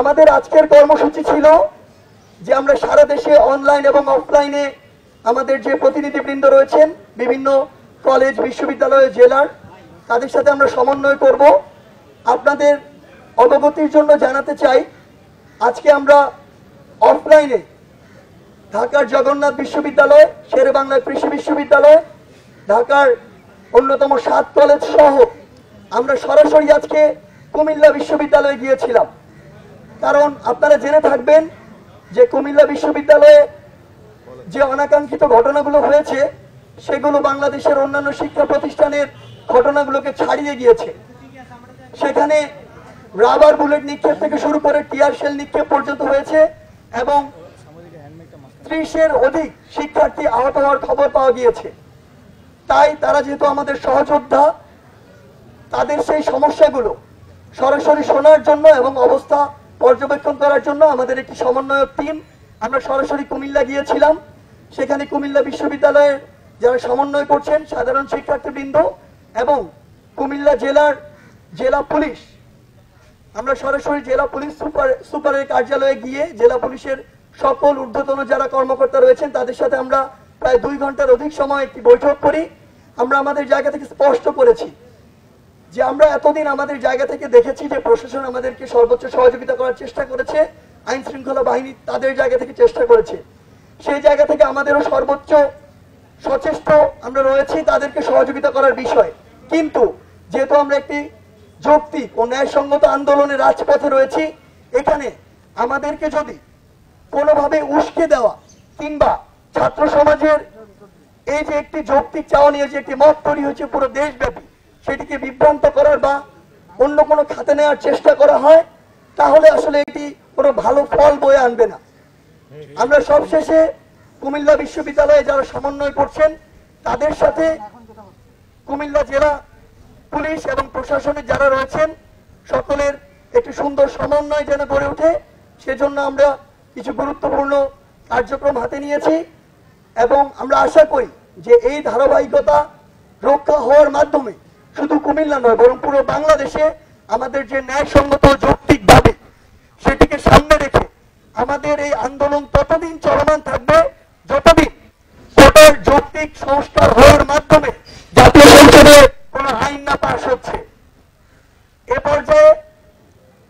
আমাদের আজকের কর্মসূচি ছিল যে আমরা সারা দেশে অনলাইন এবং অফলাইনে আমাদের যে প্রতিনিধিবৃন্দ রয়েছেন বিভিন্ন কলেজ বিশ্ববিদ্যালয় জেলার তাদের সাথে আমরা সমন্বয় করব। আপনাদের অবগতির জন্য জানাতে চাই আজকে আমরা অফলাইনে ঢাকার জগন্নাথ বিশ্ববিদ্যালয়, শেরেবাংলা কৃষি বিশ্ববিদ্যালয়, ঢাকার অন্যতম 7 কলেজ সহ আমরা সরাসরি আজকে কুমিল্লা বিশ্ববিদ্যালয়ে গিয়েছিলাম। কারণ আপনারা জেনে থাকবেন যে কুমিল্লা বিশ্ববিদ্যালয়ে যে অনাকাঙ্ক্ষিত ঘটনাগুলো হয়েছে সেগুলো বাংলাদেশের অন্যান্য শিক্ষা প্রতিষ্ঠানের ঘটনাগুলোকে ছাড়িয়ে গিয়েছে। সেখানে রাবার বুলেট নিক্ষেপ থেকে শুরু করে টিয়ার শেল নিক্ষেপ পর্যন্ত হয়েছে এবং 30-এর অধিক শিক্ষার্থী আহত হওয়ার খবর পাওয়া গিয়েছে। তাই তারা যেহেতু আমাদের সহযোদ্ধা, তাদের সেই সমস্যাগুলো সরাসরি শোনার জন্য এবং অবস্থা পর্যবেক্ষণ করার জন্য আমাদের একটি সমন্বয়ক টিম আমরা সরাসরি কুমিল্লা গিয়েছিলাম। সেখানে কুমিল্লা বিশ্ববিদ্যালয়ের যারা সমন্বয় করছেন সাধারণ শিক্ষার্থীবৃন্দ এবং কুমিল্লা জেলা পুলিশ, আমরা সরাসরি জেলা পুলিশ সুপারের কার্যালয়ে গিয়ে জেলা পুলিশের সকল ঊর্ধ্বতন যারা কর্মকর্তা রয়েছেন তাদের সাথে আমরা প্রায় 2 ঘন্টার অধিক সময় একটি বৈঠক করি। আমরা আমাদের জায়গা থেকে স্পষ্ট করেছি যে আমরা এতদিন আমাদের জায়গা থেকে দেখেছি যে প্রশাসন আমাদেরকে সর্বোচ্চ সহযোগিতা করার চেষ্টা করেছে, আইন শৃঙ্খলা বাহিনী তাদের জায়গা থেকে চেষ্টা করেছে, সেই জায়গা থেকে আমাদেরও সর্বোচ্চ সচেষ্ট আমরা রয়েছি তাদেরকে সহযোগিতা করার বিষয়। কিন্তু যেহেতু আমরা একটি যৌক্তিক ও ন্যায়সঙ্গত আন্দোলনে রাজপথে রয়েছি, এখানে আমাদেরকে যদি কোনোভাবে উস্কে দেওয়া কিংবা ছাত্র সমাজের এই যে একটি যৌক্তিক চাওয়া নিয়ে যে একটি মত তৈরি হয়েছে পুরো দেশব্যাপী, সেটিকে বিভ্রান্ত করার বা অন্য কোনো খাতে নেওয়ার চেষ্টা করা হয় তাহলে আসলে এটি কোনো ভালো ফল বয়ে আনবে না। আমরা সবশেষে কুমিল্লা বিশ্ববিদ্যালয়ে যারা সমন্বয় করছেন তাদের সাথে কুমিল্লা জেলা পুলিশ এবং প্রশাসনের যারা রয়েছেন সকলের একটি সুন্দর সমন্বয় যেন গড়ে ওঠে সেজন্য আমরা কিছু গুরুত্বপূর্ণ কার্যক্রম হাতে নিয়েছি এবং আমরা আশা করি যে এই ধারাবাহিকতা রক্ষা হওয়ার মাধ্যমে শুধু কুমিল্লা নয় বরং পুরো বাংলাদেশে আমাদের যে ন্যায়সঙ্গত যৌক্তিক দাবি সেটিকে সামনে রেখে আমাদের এই আন্দোলন ততদিন চলমান থাকবে যতদিন কোটার যৌক্তিক সংস্কার হওয়ার মাধ্যমে জাতীয় সংসদে কোনো আইন না পাস হচ্ছে। এ পর্যায়ে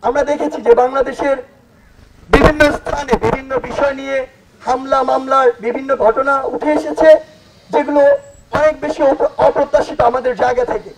আমরা দেখেছি যে বাংলাদেশের বিভিন্ন স্থানে বিভিন্ন বিষয় নিয়ে হামলা মামলার বিভিন্ন ঘটনা উঠে এসেছে যেগুলো অনেক বেশি অপ্রত্যাশিত আমাদের জায়গা থেকে।